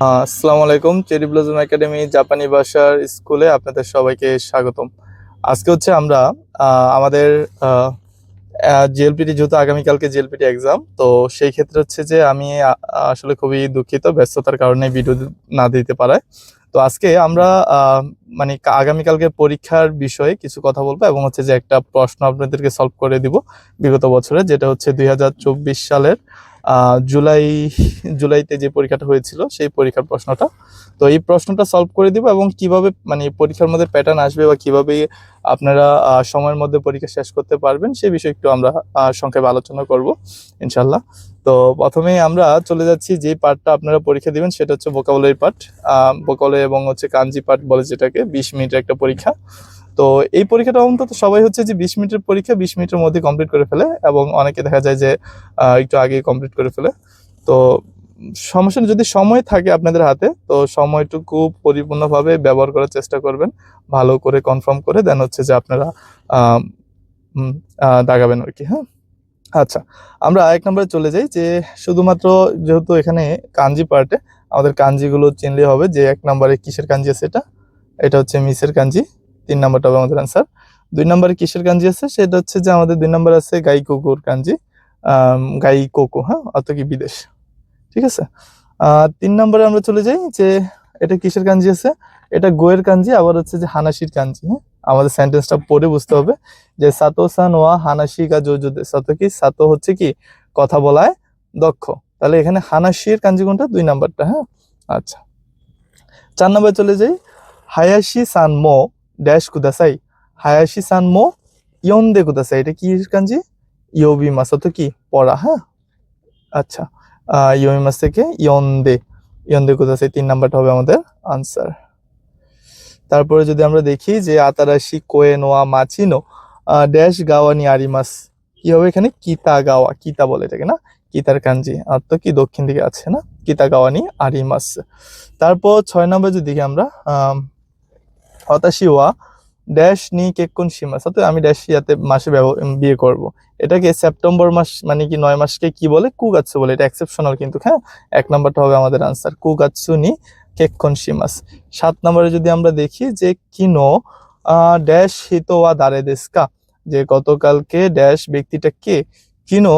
আসসালামু আলাইকুম। Cherry blossom academy জাপানি ভাষার স্কুলে আপনাদের সবাইকে স্বাগতম। আজকে হচ্ছে আমরা আমাদের জিএলপিটি, যেহেতু আগামীকালকে জিএলপিটি এক্সাম, তো সেই ক্ষেত্রে হচ্ছে যে আমি আসলে খুবই দুঃখিত ব্যস্ততার কারণে ভিডিও না দিতে পারায়। তো আজকে আমরা মানে আগামীকালকে পরীক্ষার বিষয়ে কিছু কথা বলবো এবং হচ্ছে যে একটা প্রশ্ন আপনাদেরকে সলভ করে দিব বিগত বছরে, যেটা হচ্ছে 2024 সালের জুলাই জুলাইতে যে পরীক্ষাটা হয়েছিল সেই পরীক্ষার প্রশ্নটা। তো এই প্রশ্নটা সলভ করে দিব এবং কিভাবে মানে পরীক্ষার মধ্যে প্যাটার্ন আসবে বা কিভাবে আপনারা সময়ের মধ্যে পরীক্ষা শেষ করতে পারবেন সেই বিষয়ে একটু আমরা সংক্ষেপে আলোচনা করব ইনশাল্লাহ। তো প্রথমেই আমরা চলে যাচ্ছি, যে পার্টটা আপনারা পরীক্ষা দিবেন সেটা হচ্ছে ভোকাবুলারি পার্ট। ভোকাবুলারি এবং হচ্ছে কাঞ্জি পার্ট বলে যেটাকে, 20 মিনিটের একটা পরীক্ষা। তো এই পরীক্ষাটা অন্তত সবাই হচ্ছে যে 20 মিনিটের পরীক্ষা 20 মিনিটের মধ্যে কমপ্লিট করে ফেলে এবং অনেকে দেখা যায় যে একটু আগে কমপ্লিট করে ফেলে। তো সমস্যা নেই, যদি সময় থাকে আপনাদের হাতে তো সময়টুকু পরিপূর্ণভাবে ব্যবহার করার চেষ্টা করবেন, ভালো করে কনফার্ম করে দেন হচ্ছে যে আপনারা আহ, দাগাবেন আর কি। হ্যাঁ, আচ্ছা, আমরা এক নম্বরে চলে যাই। যে শুধুমাত্র যেহেতু এখানে কাঞ্জি পার্টে আমাদের কাঞ্জিগুলো চিনলে হবে, যে এক নম্বরে কিসের কাঞ্জি আছে, এটা এটা হচ্ছে মিসের কাঞ্জি, 3 নাম্বারটা হবে আমাদের অ্যান্সার। 2 নম্বরে কিসের কাঞ্জি আছে, সেটা হচ্ছে যে আমাদের 2 নম্বর আছে গাই কুকুর কাঞ্জি, গাই কোকো, হ্যাঁ, অর্থ কি বিদেশ। ঠিক আছে। 3 নম্বরে আমরা চলে যাই, যে এটা কিসের কাঞ্জি আছে, এটা গোয়ের কাঞ্জি, আবার হচ্ছে যে হানাসির কাঞ্জি। হ্যাঁ, আমাদের সেন্টেন্সটা পড়ে বুঝতে হবে যে সাতো সান ওয়া হানাসি কা জোজুদে, সাতো কি, সাতো হচ্ছে কি কথা বলায় দক্ষ। তাহলে এখানে হানাসির কাঞ্জি কোনটা, 2 নাম্বারটা। হ্যাঁ, আচ্ছা। 4 নম্বরে চলে যাই, হায়াশি সান মো ড্যাশ কুদাসাই, হায়াশি সান মো ইয়ন্দে কুদাসাই, এটা কি কাঞ্জি, ইয়োবি মাসাতো কি পড়া। হ্যাঁ, আচ্ছা, ইয়োমিমাস থেকে ইয়ন্দে, ইয়ন্দে কুদাসাই 3 নাম্বারটা হবে আমাদের আনসার। তারপরে যদি আমরা দেখি যে আতারাশি কোয়ে নোয়া মাচিনো ড্যাশ গাওয়ানি আরিমাস, কি হবে এখানে, কিতা গাওয়া, কিতা বলে এটাকে না, কিতার কাঞ্জি, আর তো কি দক্ষিণ দিকে আছে না, কিতা গাওয়ানি আরিমাস। তারপর 6 নম্বর যদি দেখি আমরা, হতাশি ওয়া ড্যাশ নি কেক্কুন সীমাস, অর্থাৎ আমি ড্যাশ ইয়াতে মাসে বিয়ে করব। এটাকে সেপ্টেম্বর মাস মানে কি 9 মাসকে কি বলে, কুগাৎসু বলে। এটা এক্সেপশনাল কিন্তু। হ্যাঁ, 1 নাম্বারটা হবে আমাদের আনসার, কুগাৎসু নি কেক্কুন সীমাস। 7 নম্বরে যদি আমরা দেখি যে কিনো ড্যাশ হিতো ওয়া দারে দেস্কা, যে গতকালকে ড্যাশ ব্যক্তিটা কে, কিনো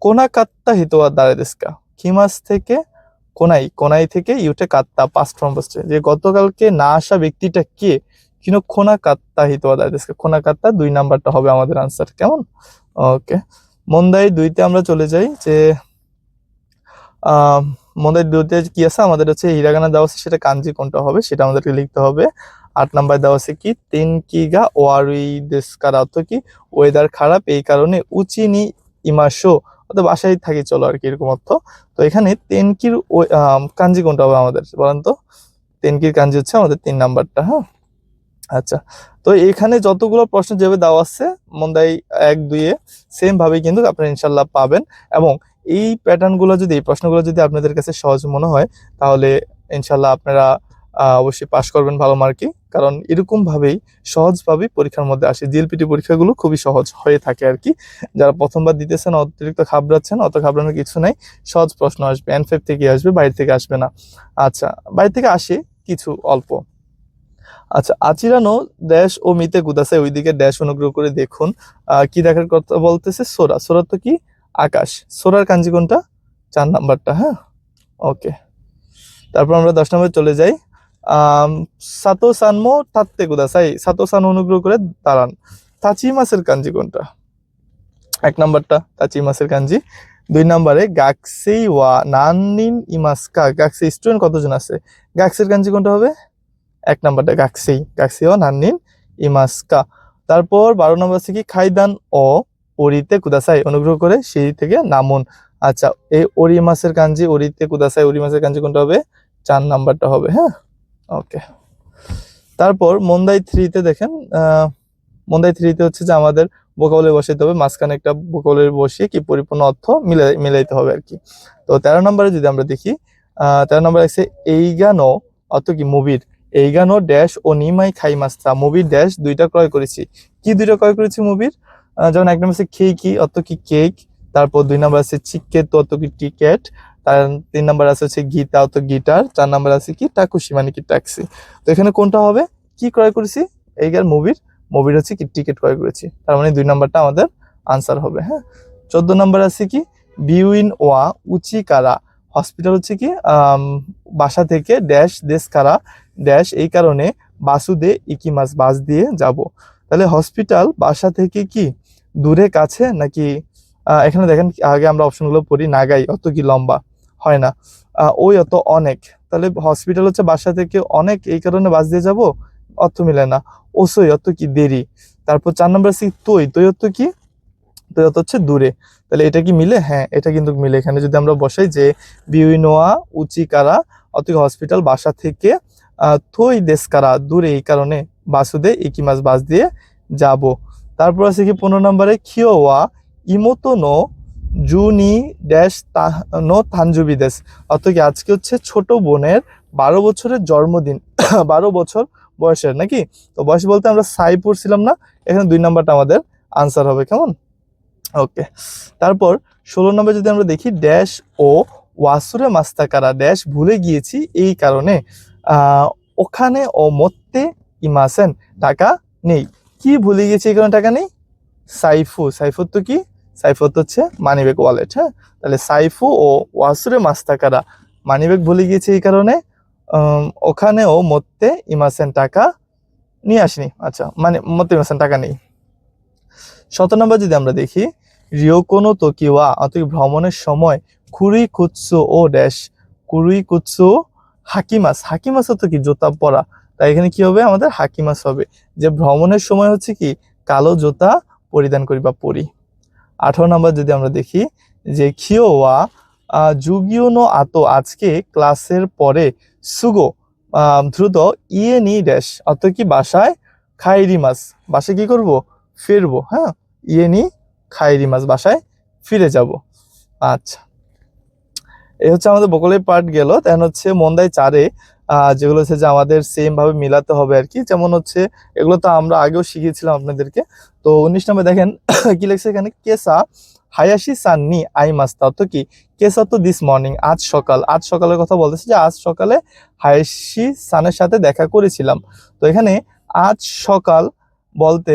কোনাকাত্তা হিতো ওয়া দারে দেস্কা, কিমাস থেকে কোনাই, কোনাই থেকে ইউটে কাত্তা পাস্ট ফর্ম বসছে, যে গতকালকে না আসা ব্যক্তিটা কে, কিন্তু খোনা কাত্তা হিতোয়া দাঁড়িয়েছে, খোনা কাত্তা 2 নাম্বারটা হবে আমাদের আনসার। কেমন, ওকে। মন্দাই 2তে আমরা চলে যাই, যে আহ মন্দাই 2তে কি আছে আমাদের, হচ্ছে হিরাগানা দেওয়া আছে, সেটা কাঞ্জি কোনটা হবে সেটা আমাদেরকে লিখতে হবে। 8 নাম্বার দেওয়া আছে কি, তিন কিগা ওয়ারুই দেস্কার, অর্থ কি ওয়েদার খারাপ এই কারণে উচিনি ইমাশো, অর্থাৎ বাসায় থাকি চলো আর কি, এরকম অর্থ। তো এখানে তেনকির কাঞ্জি কোনটা হবে আমাদের বলেন তো, তেনকির কাঞ্জি হচ্ছে আমাদের 3 নাম্বারটা। হ্যাঁ, আচ্ছা। তো এখানে যতগুলো প্রশ্ন যেভাবে দেওয়া আছে মন্দাই 1 2 সেম ভাবে কিন্তু আপনারা ইনশাল্লাহ পাবেন। এবং এই প্যাটার্ন গুলো যদি, এই প্রশ্নগুলো যদি আপনাদের কাছে সহজ মনে হয় তাহলে ইনশাল্লাহ আপনারা অবশ্যই পাশ করবেন ভালো মার্কে, কারণ এরকম ভাবেই সহজভাবেই পরীক্ষার মধ্যে আসে। জিএলপিটি পরীক্ষাগুলো খুবই সহজ হয়ে থাকে আর কি। যারা প্রথমবার দিতেছেন অতিরিক্ত ঘাবড়াচ্ছেন, অত ঘাবড়ানোর কিছু নাই, সহজ প্রশ্ন আসবে, N5 থেকে আসবে, বাইরে থেকে আসবে না। আচ্ছা, বাইরে থেকে আসে কিছু অল্প। আচ্ছা, আচিরানো ড্যাশ ও মিতে কুদাসাই, ওইদিকে ড্যাশ অনুগ্রহ করে দেখুন। কি দেখার কথা বলতেছে, সোরা, সোরা তো কি আকাশ, সোরার কাঞ্জি কোনটা, 4 নাম্বারটা। হ্যাঁ, ওকে। তারপর আমরা 10 নম্বরে চলে যাই। আম সাতো সানমো তাত্তে কুদাসাই, সাতো সান অনুগ্রহ করে দাঁড়ান, তাচি মাসের কাঞ্জি কোনটা, 1 নাম্বারটা তাচি মাসের কাঞ্জি। 2 নাম্বারে গাকসেই ওয়া নাননিন ইমাসকা, গাকসেই স্টুডেন্ট কতজন আছে, গাকসের কাঞ্জি কোনটা হবে, 1 নাম্বারটা গাকসেই, গাকসেই ও নাননিন ইমাসকা। তারপর 12 নম্বর আছে কি, খাইদান ও ওরিতে কুদাসাই, অনুগ্রহ করে সিঁড়ি থেকে নামুন। আচ্ছা, এই ওরি মাসের কাঞ্জি, ওরিতে কুদাসাই, ওরি মাসের কাঞ্জি কোনটা হবে, 4 নাম্বারটা হবে। হ্যাঁ, ওকে। তারপর মন্দাই 3তে দেখেন, মন্দাই 3তে হচ্ছে যে আমাদের ভোকাবুলারি বসাইতে হবে, মাঝখানে একটা ভোকাবুলারি বসিয়ে কি পরিপূর্ণ অর্থ মিলাইতে হবে আর কি। তো 13 নম্বরে যদি আমরা দেখি, 13 নম্বরে আছে এইগানো, অর্থ কি মুভির, এইগানো ড্যাশ ও নিমাই খাই মাস্তা, মুভির ড্যাশ 2টা ক্রয় করেছি, কি 2টা ক্রয় করেছি মুভির, যেমন 1 নম্বর আছে খেই কি, অর্থ কি কেক। তারপর 2 নম্বর আছে চিকেট, অর্থ কি টিকেট। তার 3 নাম্বার আছে হচ্ছে গীতা তো গিটার, 4 নাম্বার আছে কি টাকুশি মানে কি ট্যাক্সি। তো এখানে কোনটা হবে, কি ক্রয় করেছি, এইগার মুভির হচ্ছে কি টিকিট ক্রয় করেছি, তার মানে 2 নাম্বারটা আমাদের আনসার হবে। হ্যাঁ, 14 নাম্বার আছে কি বিউইন ওয়া উচিকারা, হসপিটাল হচ্ছে কি বাসা থেকে ড্যাশ দেশ কারা ড্যাশ এই কারণে বাসুদে ইকিমাস বাস দিয়ে যাব। তাহলে হসপিটাল বাসা থেকে কি দূরে কাছে নাকি, এখানে দেখেন আগে আমরা অপশনগুলো পড়ি, নাগাই অত কি লম্বা হয় না, ওই অত অনেক, তাহলে হসপিটাল হচ্ছে বাসা থেকে অনেক এই কারণে বাস দিয়ে যাব, অর্থ মিলে না। ওসই অত কি দেরি। তারপর 4 নম্বর সি তৈ অত কি, তৈ অত হচ্ছে দূরে, তাহলে এটা কি মিলে, হ্যাঁ এটা কিন্তু মিলে। এখানে যদি আমরা বসাই যে বিউইনোয়া উচিকারা অত হসপিটাল বাসা থেকে থই দেশকারা দূরে এই কারণে বাসুদে ইকিমাস বাস দিয়ে যাব। তারপর আছে কি 15 নম্বরে খিওয়া ইমোতো নো জুনি ড্যাশ নো থানজুবি দেশ, অর্থ কি আজকে হচ্ছে ছোট বোনের 12 বছরের জন্মদিন 12 বছর বয়সের নাকি, তো বয়স বলতে আমরা সাই পড়ছিলাম না, এখানে 2 নাম্বারটা আমাদের আনসার হবে। কেমন, ওকে। তারপর 16 নম্বর যদি আমরা দেখি ড্যাশ ও ওয়াসুরে মাস্তাকারা ড্যাশ ভুলে গিয়েছি এই কারণে ওখানে ও মত্তে ইমাসেন টাকা নেই, কি ভুলে গিয়েছি এই কারণে টাকা নেই, সাইফু তো কি, সাইফু তো হচ্ছে মানিব্যাগ ওয়ালেট। হ্যাঁ, তাহলে সাইফু ও ওয়াসুরে মাস্তাকারা মানিব্যাগ ভুলে গিয়েছে এই কারণে ওখানেও মত্তে ইমাসেন টাকা নিয়ে আসেনি, আচ্ছা মানে মত্তে ইমাসেন টাকা নেই। 17 নম্বর যদি আমরা দেখি রিওকোনো তোকিওয়া অর্থাৎ ভ্রমণের সময় কুরুই কুৎসু ও ড্যাশ কুরুই কুৎসু হাকিমাস তো কি জুতা পরা, তাই এখানে কি হবে আমাদের হাকিমাস হবে, যে ভ্রমণের সময় হচ্ছে কি কালো জুতা পরিধান করি বা পরি। 18 নম্বর যদি আমরা দেখি যে খিওয়া জুগিও নো আতো আজকে ক্লাসের পরে সুগো দ্রুত ইয়ে নি ড্যাশ অর্থাৎ কি বাসায় খাইরিমাস, বাসায় কি করব ফিরবো। হ্যাঁ, ইয়ে নি খাইরিমাস বাসায় ফিরে যাব। আচ্ছা, এই হচ্ছে আমাদের বকলের পার্ট গেল। দেন হচ্ছে মন্দাই 4-এ যেগুলো হচ্ছে যে আমাদের সেম ভাবে মিলাতে হবে আর কি, যেমন হচ্ছে এগুলো তো আমরা আগেও শিখিয়েছিলাম আপনাদেরকে। তো 19 নম্বর দেখেন কি লিখছে এখানে কেসা হায়াশি সাননি আই মাস্তা, তো কি কেসা তো দিস মর্নিং আজ সকালের কথা বলতেছে, যে আজ সকালে হায়াশি সানের সাথে দেখা করেছিলাম। তো এখানে আজ সকাল বলতে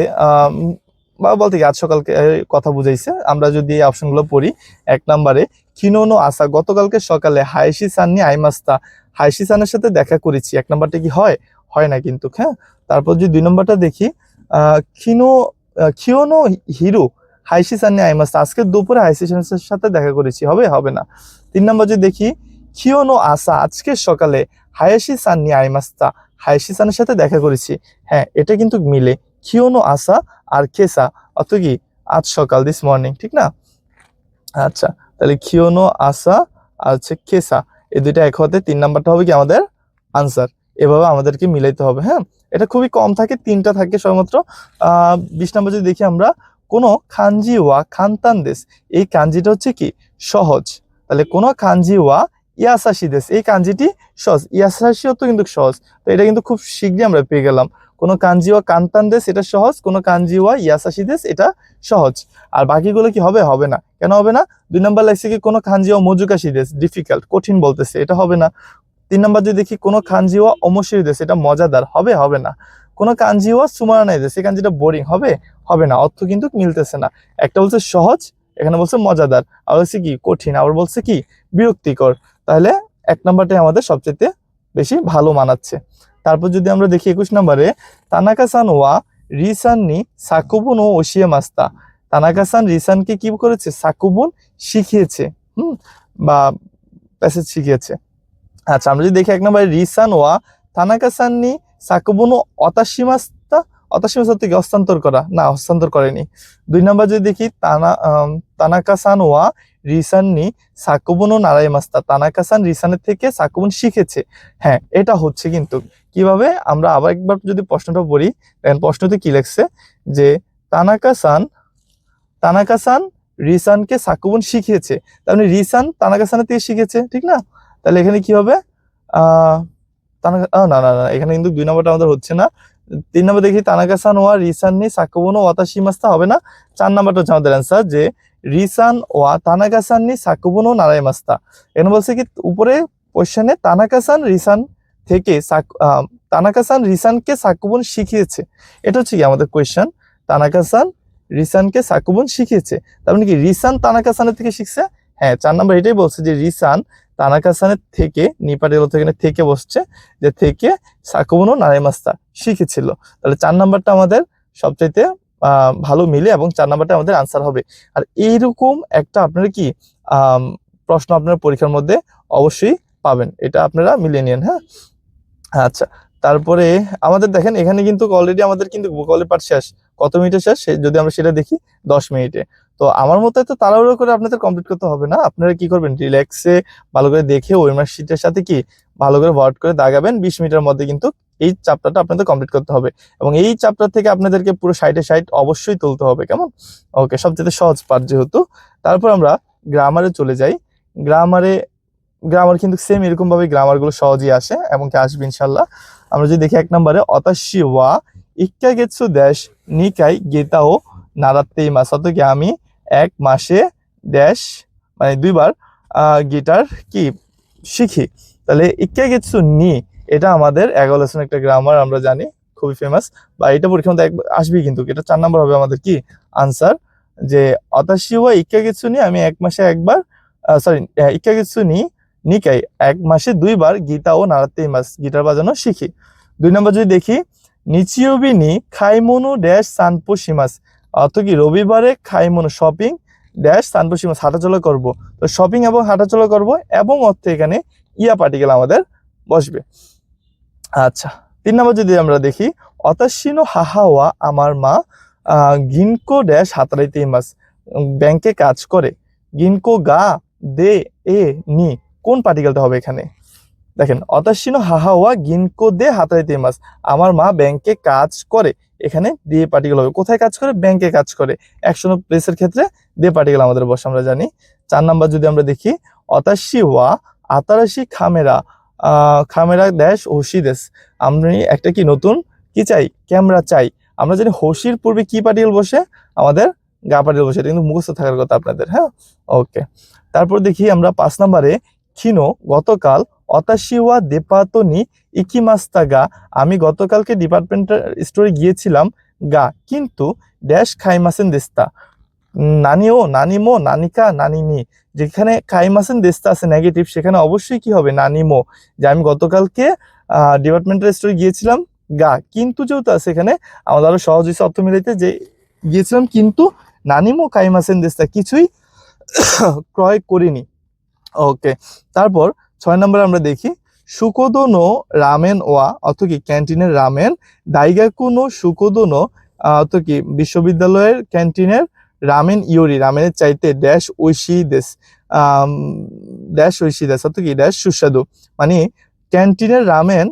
বলতে কি আজ সকালকে কথা বুঝাইছে। আমরা যদি এই অপশনগুলো পড়ি, 1 নম্বরে কিনোনো আসা গতকালকে সকালে হায়াশি সাননি আইমাস্তা হায়াশি সানের সাথে দেখা করেছি, 1 নম্বরটা কি হয়, হয় না কিন্তু। হ্যাঁ, তারপর যদি 2 নম্বরটা দেখি খিওনো হিরো হায়াশি সাননি আইমাস্তা আজকে দুপুরে হায়াশি সানের সাথে দেখা করেছি, হবে, হবে না। 3 নম্বর যদি দেখি খিওনো আসা আজকে সকালে হায়াশি সাননি আইমাস্তা হায়াশি সানের সাথে দেখা করেছি, হ্যাঁ এটা কিন্তু মিলে, খিওনো আসা আর কেসা অত কি আজ সকাল দিস মর্নিং, ঠিক না। আচ্ছা, তাহলে খিওনো আসা আর হচ্ছে কেসা এই দুইটা এক হতে 3 নাম্বারটা হবে কি আমাদের আনসার, এভাবে আমাদেরকে মিলাইতে হবে। হ্যাঁ, এটা খুবই কম থাকে, 3টা থাকে সবেমাত্র। 20 নম্বর যদি দেখি আমরা কোনো খানজি ওয়া খানতান দেশ, এই কাঞ্জিটা হচ্ছে কি সহজ, তাহলে কোনো খানজি ওয়া ইয়াসাশি দেশ এই কাঞ্জিটি সহজ, ইয়াসাশিও তো কিন্তু সহজ, তো এটা কিন্তু খুব শীঘ্রই আমরা পেয়ে গেলাম। কোনো কাঞ্জিওয়া কান্তান দেশ এটা সহজ, কোনো কাঞ্জিওয়া ইয়াসাশি দেশ এটা সহজ। আর বাকিগুলো কি হবে, হবে না। কেন হবে না, 2 নম্বর লাগছে কি কোনো খানজিওয়া মজুকাশি দেশ ডিফিকাল্ট কঠিন বলতেছে, এটা হবে না। 3 নম্বর যদি দেখি কোনো কাঞ্জিওয়া অমসির দেশ এটা মজাদার, হবে, হবে না। কোনো কাঞ্জিওয়া সুমারানাই দেশ এই কাঞ্জিটা বোরিং, হবে, হবে না। অর্থ কিন্তু মিলতেছে না, একটা বলছে সহজ, এখানে বলছে মজাদার, আর বলছে কি কঠিন, আবার বলছে কি বিরক্তিকর। তাহলে 1 নম্বরটাই আমাদের সবচেয়ে বেশি ভালো মানাচ্ছে। তারপর যদি আমরা দেখি 21 নম্বরে তানাকা-সান ওয়া রিসান নি সাকুবুন ও ওশিয়ে মাস্তা, তানাকা-সান রিসানকে কি করেছে, সাকুবুন শিখিয়েছে, বা প্যাসেজ শিখিয়েছে। আচ্ছা, আমরা যদি দেখি 1 নম্বরে রিসান ওয়া তানাকা-সান নি সাকুবুন ও অতাশিমাস্তা থেকে হস্তান্তর করা, না হস্তান্তর করেনি। 2 নম্বর যদি দেখি তানাকা-সান ওয়া রিসান নি সাকুবুন ও নারাই মাস্তা, তানাকা-সান রিসানের থেকে সাকুবুন শিখেছে, হ্যাঁ এটা হচ্ছে। কিন্তু কিভাবে, আমরা আবার একবার যদি প্রশ্নটা পড়ি, দেখেন প্রশ্নতে কি লেখছে যে তানাকা-সান রিসানকে সাকুবুন শিখিয়েছে, তার মানে রিসান তানাকা-সানের থেকে শিখেছে, ঠিক না। তাহলে এখানে কি হবে, না না না, এখানে কিন্তু 2 নম্বরটা আমাদের হচ্ছে না। 3 নম্বর দেখি তানাকা-সান ওয়া রিসান নি সাকুবুন ও ওয়াতাশিমাস্তা হবে না। 4 নম্বরটা হচ্ছে আমাদের অ্যান্সার, যে রিসান ওয়া তানাকাসান নি সাকুবুনো নারাইমাস্তা। এখানে বলছে কি উপরে কোশ্চেনে তানাকাসান রিসান থেকে তানাকাসান রিসানকে সাকুবুন শিখিয়েছে, এটা হচ্ছে কি আমাদের কোয়েশ্চেন। তানাকাসান রিসানকে সাকুবুন শিখিয়েছে, তার মানে কি রিসান তানাকাসানের থেকে শিখছে? হ্যাঁ, 4 নাম্বার এটাই বলছে যে রিসান তানাকাসানের থেকে, নিপাটেল থেকে বসছে যে থেকে সাকুবুনো নারাইমাস্তা শিখেছিল। তাহলে 4 নাম্বারটা আমাদের সবচাইতে ভালো মিলে এবং 4 নাম্বারটা আমাদের আনসার হবে। আর এইরকম একটা আপনারা কি প্রশ্ন আপনার পরীক্ষার মধ্যে অবশ্যই পাবেন, এটা আপনারা মিলিয়ে নিন। হ্যাঁ, আচ্ছা, তারপরে আমাদের দেখেন এখানে কিন্তু অলরেডি আমাদের কিন্তু ভূগোলের পাঠ শেষ। কত মিনিটে শেষ যদি আমরা সেটা দেখি, 10 মিনিটে। তো আমার মতে তো তাড়াহুড়ো করে আপনাদের কমপ্লিট করতে হবে না, আপনারা কি করবেন রিল্যাক্সে ভালো করে দেখে ওএমআর শিটের সাথে কি ভালো করে ওয়ার্ড করে দাগাবেন। 20 মিনিটের মধ্যে কিন্তু এই চ্যাপ্টারটা আপনাদের কমপ্লিট করতে হবে এবং এই চ্যাপ্টার থেকে আপনাদেরকে পুরো 60 অবশ্যই তুলতে হবে, কেমন? ওকে, সবচেয়ে সহজ পাঠ যেহেতু। তারপর আমরা গ্রামারে চলে যাই। গ্রামার কিন্তু সেম এরকম ভাবে গ্রামার গুলো সহজেই আসে এবং কি আসবে ইনশাল্লাহ। আমরা যদি দেখি 1 নম্বরে অতাশি ওয়া ইক্কা গেতসু ড্যাশ নিকাই গেতাও নারাত্তেই মাস, অত কি আমি 1 মাসে ড্যাশ মানে 2 বার গিটার কি শিখি। তাহলে ইক্কা গেতসু নি, এটা আমাদের 11 লেসন একটা গ্রামার, আমরা জানি খুবই ফেমাস, বা এটা পরীক্ষার মধ্যে আসবেই কিন্তু। এটা 4 নম্বর হবে আমাদের কি আনসার, যে অতাশি ওয়া ইক্কা গেতসু নি, আমি 1 মাসে একবার সরি ইক্কা গেতসু নি নিকাই 1 মাসে 2 বার গীতা ও নারাত্তেই মাস গিটার বাজানো শিখি। 2 নম্বর যদি দেখি নিচিওবি নি খাইমোনো ড্যাশ সানপো শিমাস, অর্থ কি রবিবারে খাইমোনো শপিং ড্যাশ সানপো শিমাস হাঁটাচলা করব। তো শপিং এবং হাঁটাচলা করব এবং অর্থ এখানে ইয়া পার্টিকেল আমাদের বসবে। আচ্ছা, 3 নম্বর যদি আমরা দেখি অতাশিনো হাহাওয়া, আমার মা গিনকো ড্যাশ হাতারাইতেই মাস, ব্যাংকে কাজ করে। গিনকো গা দে এ নি, কোন পার্টিকেলটা হবে এখানে? দেখেন অতাশিনো হাহাওয়া গিনকো দে হাতারাইতে মাস, আমার মা ব্যাংকে কাজ করে, এখানে দে পার্টিকেল হবে। কোথায় কাজ করে? ব্যাংকে কাজ করে। অ্যাকশন অফ প্লেসের ক্ষেত্রে দে পার্টিকেল আমাদের বসে, আমরা জানি। 4 নাম্বার যদি আমরা দেখি অতাশি ওয়া আতারাশি খামেরা খামেরা ড্যাশ হোসি দেশ, আমি একটা কি নতুন কি চাই? ক্যামেরা চাই। আমরা জানি হোসির পূর্বে কি পার্টিকেল বসে? আমাদের গা পার্টিকেল বসে, এটা কিন্তু মুখস্থ থাকার কথা আপনাদের। হ্যাঁ, ওকে। তারপর দেখি আমরা 5 নম্বরে খিনো গতকাল অতাশিওয়া দেপাতনি ইকিমাস্তা গা, আমি গতকালকে ডিপার্টমেন্টাল স্টোরে গিয়েছিলাম গা কিন্তু ড্যাশ খাইমাসেন দেস্তা, নানিও নানিমো নানিকা নানিনি, যেখানে খাইমাসেন দেস্তা আছে নেগেটিভ, সেখানে অবশ্যই কি হবে? নানিমো, যে আমি গতকালকে ডিপার্টমেন্টাল স্টোরে গিয়েছিলাম গা, কিন্তু যেহেতু আছে এখানে আমাদের আরো সহজ হয়েছে অর্থ মিলাইতে, যে গিয়েছিলাম কিন্তু নানিমো খাইমাসেন দেস্তা, কিছুই ক্রয় করিনি। ওকে, তারপর 6 নম্বরে আমরা দেখি সুকোদোনো রামেন ওয়া, অর্থ কি ক্যান্টিনের রামেন, দাইগাকুনো সুকোদোনো, অর্থ কি বিশ্ববিদ্যালয়ের ক্যান্টিনের রামেন ইয়োরি, রামেনের চাইতে ড্যাশ ঐশী দেশ, ড্যাশ ঐশী দেশ, অর্থ কি ড্যাশ সুস্বাদু। মানে ক্যান্টিনের রামেন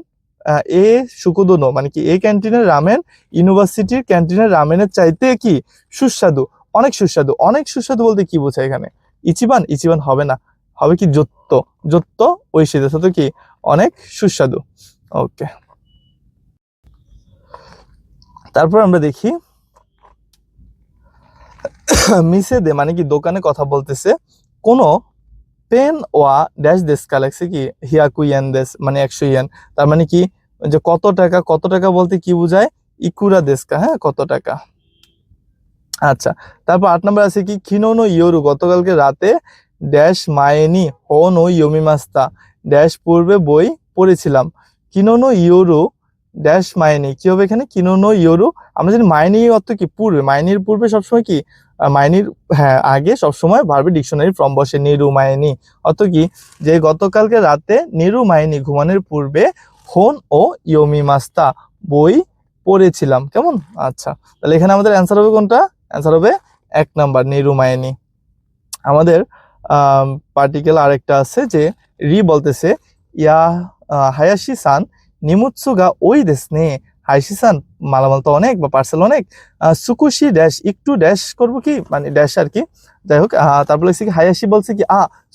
এ সুকোদোনো মানে কি এই ক্যান্টিনের রামেন ইউনিভার্সিটির ক্যান্টিনের রামেনের চাইতে কি সুস্বাদু, অনেক সুস্বাদু। অনেক সুস্বাদু বলতে কি বোঝায় এখানে? ইচিবান? ইচিবান হবে না, হবে কি জোত্ত, জোত্ত ঐশী দেশ, তো কি অনেক সুস্বাদু। ওকে, তারপর আমরা দেখি মিসে দে মানে কি দোকানে কথা বলতেছে, কোন পেন ওয়া ড্যাশ দেশ কালেক্সে কি হিয়াকু ইয়েন দেশ, মানে 100 ইয়েন, তার মানে কি যে কত টাকা, কত টাকা বলতে কি বোঝায়? ইকুরা দেশকা, হ্যাঁ কত টাকা। আচ্ছা, তারপর 8 নম্বর আছে কি খিনোনো ইয়োরু, গতকালকে রাতে ড্যাশ মায়েনি হো নো ইয়োমিমাস্তা, ড্যাশ পূর্বে বই পড়েছিলাম। কিনোনো ইয়োরু ড্যাশ মায়েনি, কি হবে এখানে? কিনোনো ইয়োরু, আমরা জানি মাইনি অর্থ কি পূর্বে, মাইনির পূর্বে সবসময় কি মাইনির হ্যাঁ আগে সবসময় ভার্বের ডিকশনারি ফর্ম বসে নিরু মায়েনি, অর্থ কি যে গতকালকে রাতে নিরু মায়েনি ঘুমানোর পূর্বে হোন ও ইয়োমিমাস্তা বই পড়েছিলাম, কেমন? আচ্ছা, তাহলে এখানে আমাদের অ্যান্সার হবে কোনটা? অ্যান্সার হবে 1 নাম্বার নিরুমায়নি। আমাদের পার্টিকেল আরেকটা আছে যে রি বলতেছে ইয়া হায়াশি সান নিমুৎসুগা ওই দেশ নে, হায়াশি সান মালামাল তো অনেক বা পার্সেল অনেক, সুকুশি ড্যাশ একটু ড্যাশ করবো কি মানে ড্যাশ আর কি, যাই হোক। তারপর বলছে কি হায়াশি বলছে কি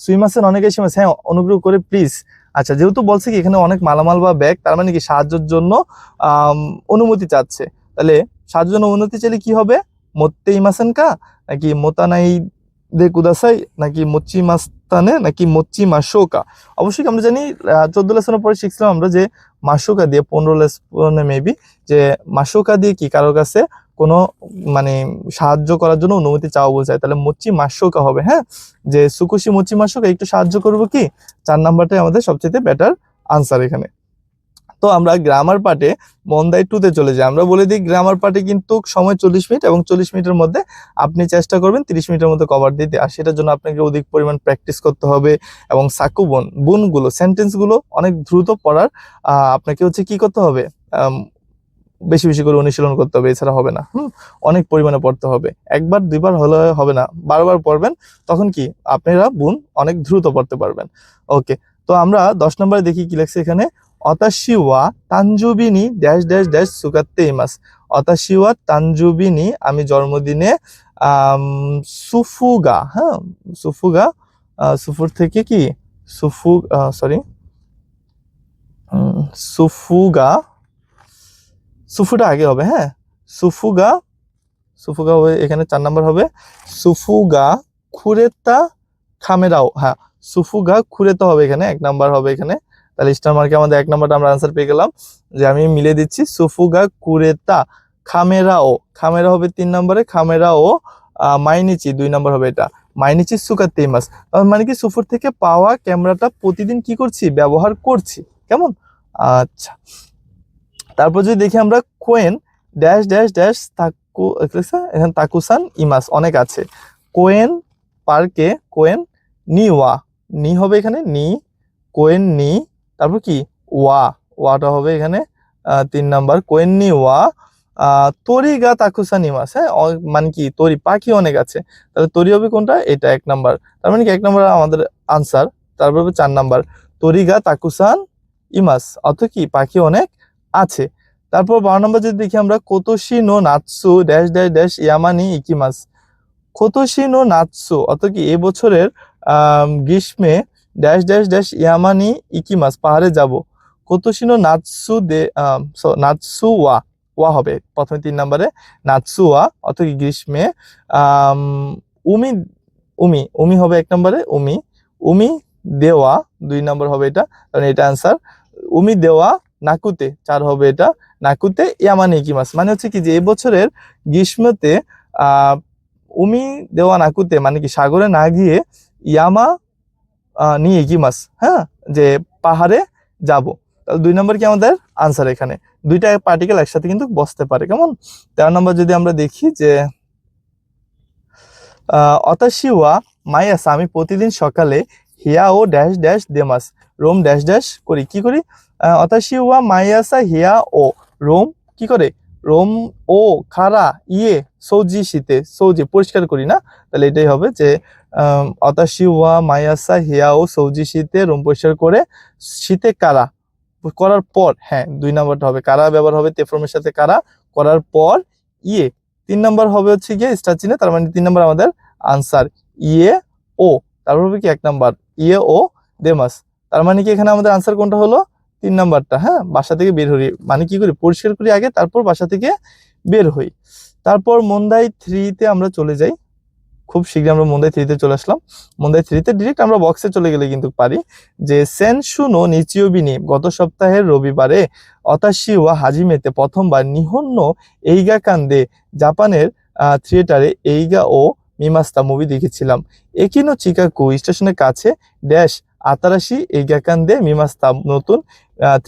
সুইমাসেন অনেক এসে মাস, হ্যাঁ অনুগ্রহ করে প্লিজ। আচ্ছা, যেহেতু বলছে কি এখানে অনেক মালামাল বা ব্যাগ, তার মানে কি সাহায্যের জন্য অনুমতি চাচ্ছে। তাহলে সাহায্যের জন্য অনুমতি চাইলে কি হবে? মোত্তে ইমাসেন কা নাকি মোতা নাই দে কুদাসাই নাকি মোচ্চি মাস্তানে নাকি মোচ্চি মাশোকা। অবশ্যই আমরা জানি 14 লেসনের পরে শিখছিলাম আমরা যে মাশোকা দিয়ে, 15 লেসনে মেবি, যে মাশোকা দিয়ে কি কারোর কাছে কোনো মানে সাহায্য করার জন্য অনুমতি চাওয়া বোঝায়, তাহলে মোচ্চি মাশোকা হবে। হ্যাঁ, যে সুকুশি মোচ্চি মাশোকা, একটু সাহায্য করবো কি, 4 নাম্বারটাই আমাদের সবচেয়ে বেটার আনসার এখানে। তো আমরা গ্রামার পার্টে মন্দাই 2-তে চলে যাই। আমরা বলে দিই গ্রামার পার্টে কিন্তু সময় 40 মিনিট, এবং 40 মিনিটের মধ্যে আপনি চেষ্টা করবেন 30 মিনিটের মধ্যে কভার দিতে। আর সেটার জন্য আপনাকে অধিক পরিমাণ প্র্যাকটিস করতে হবে, এবং সাকু বুনগুলো, সেন্টেন্সগুলো অনেক দ্রুত পড়ার আপনাকে হচ্ছে কি করতে হবে, বেশি বেশি করে অনুশীলন করতে হবে, এছাড়া হবে না। অনেক পরিমাণে পড়তে হবে, একবার দুইবার হলে হবে না, বারবার পড়বেন, তখন কি আপনারা বুন অনেক দ্রুত পড়তে পারবেন। ওকে, তো আমরা 10 নম্বরে দেখি কি লেখছে এখানে, অতাশিওয়া তানজুবিনি ড্যাশ ড্যাশ ড্যাশ সুকাত্তে ইমাস। অতাশিওয়া তানজুবিনি, আমি জন্মদিনে সুফুগা, হ্যাঁ সুফুগা, সুফুর থেকে কি সরি সুফুগা, সুফুটা আগে হবে, হ্যাঁ সুফুগা, সুফুগা হবে এখানে 4 নাম্বার হবে, সুফুগা খুরেতা খামেরাও, হ্যাঁ সুফুগা খুরেতা হবে এখানে 1 নাম্বার হবে এখানে। তাহলে স্টার মার্কে আমাদের 1 নাম্বারটা আমরা আনসার পেয়ে গেলাম, যে আমি মিলে দিচ্ছি সুফুগা কুরেতা খামেরাও, খামেরা হবে 3 নম্বরে, খামেরাও মাইনিচি 2 নাম্বার হবে এটা, মাইনিচি সুকাতে মাস, মানে কি সুফুর থেকে পাওয়া ক্যামেরাটা প্রতিদিন কি করছি, ব্যবহার করছি, কেমন। আচ্ছা, তারপর যদি দেখি আমরা কোয়েন ড্যাশ ড্যাশ ড্যাশ তাকু, এখানে তাকুসান ইমাস অনেক আছে, কোয়েন পার্কে কোয়েন নি ওয়া, নি হবে এখানে নি, কোয়েন নি, তারপর কি ওয়াটা হবে এখানে 3 নাম্বার, কোয়েন নি ওয়া তরিগা তাকুসান ইমাস, হ্যাঁ মানে কি তরি পাখি অনেক আছে, তাহলে তরি হবে কোনটা, এটা 1 নাম্বার, তার মানে কি 1 নাম্বার আমাদের আনসার। তারপর হবে 4 নাম্বার, তরিগা তাকুসান ইমাস, অর্থ কি পাখি অনেক আছে। তারপর 12 নম্বর যদি দেখি আমরা, কোতোশি নো নাৎসু ড্যাশ ড্যাশ ড্যাশ ইয়ামানি ইকিমাস। কোতোশি নো নাৎসু অর্থ কি এবছরের গ্রীষ্মে ড্যাশ ড্যাশ ড্যাশ ইয়ামানি ইকিমাস, পাহাড়ে যাব। কোতোশি নো নাৎসু দে নাৎসু ওয়া হবে প্রথমে 3 নম্বরে, নাৎসু ওয়া অর্থ কি গ্রীষ্মে, উমি উমি উমি হবে 1 নম্বরে, উমি দেওয়া 2 নম্বর হবে এটা, কারণ এটা আনসার। উমি দেওয়া নাকুতে 4 হবে এটা, নাকুতে ইয়ামানি ইকিমাস, মানে হচ্ছে কি যে এবছরের গ্রীষ্মতে উমি দেওয়া নাকুতে মানে কি সাগরে না গিয়ে, ইয়ামা নিয়ে ইকিমাস, হ্যাঁ যে পাহাড়ে যাব। তাহলে 2 নম্বর কি আমাদের আনসার, এখানে দুইটা পার্টিকেল একসাথে কিন্তু বসতে পারে, কেমন। 13 নম্বর যদি আমরা দেখি যে অতাশিওয়া মাইয়াসা, আমি প্রতিদিন সকালে হিয়া ও ড্যাশ ড্যাশ দেমাস, রোম ড্যাশ ড্যাশ করি, কি করি, অতাশিওয়া মাইয়াসা হিয়া ও রোম কি করে, রোম ও খারা ইয়ে সৌজি শীতে, সৌজি পরিষ্কার করি না, তাহলে এটাই হবে যে অতাশিওয়া মাইয়াসা হিয়া ও সৌজি শীতে রোম পরিষ্কার করে, শীতে কারা করার পর, হ্যাঁ 2 নম্বরটা হবে, কারা ব্যবহার হবে তেফরমের সাথে, কারা করার পর ইয়ে, 3 নম্বর হবে হচ্ছে গিয়ে স্টার চিহ্নে, তার মানে 3 নম্বর আমাদের আনসার, ইয়ে ও, তারপর হবে কি 1 নাম্বার ইয়ে ও দেমাস, তার মানে কি এখানে আমাদের আনসার কোনটা হলো, 3 নাম্বারটা, হ্যাঁ বাসা থেকে বের হই, মানে কি করি পরিষ্কার করি আগে, তারপর বাসা থেকে বের হই। তারপর মন্দাই 3-তে আমরা চলে যাই, খুব শীঘ্রই আমরা মন্দাই 3-তে চলে আসলাম। মন্দাই 3-তে ডিরেক্ট আমরা বক্সে চলে গেলে কিন্তু পারি, যে সেনশুনো নিচিওবিনি, গত সপ্তাহের রবিবারে অতাশিওয়া হাজিমেতে প্রথমবার নিহন্ন এইগা কান্দে, জাপানের থিয়েটারে এইগা ও মিমাস্তা মুভি দেখেছিলাম। একিনো চিকাকু স্টেশনের কাছে ড্যাশ আতারাশি এইগা কান্দে মিমাস্তা, নতুন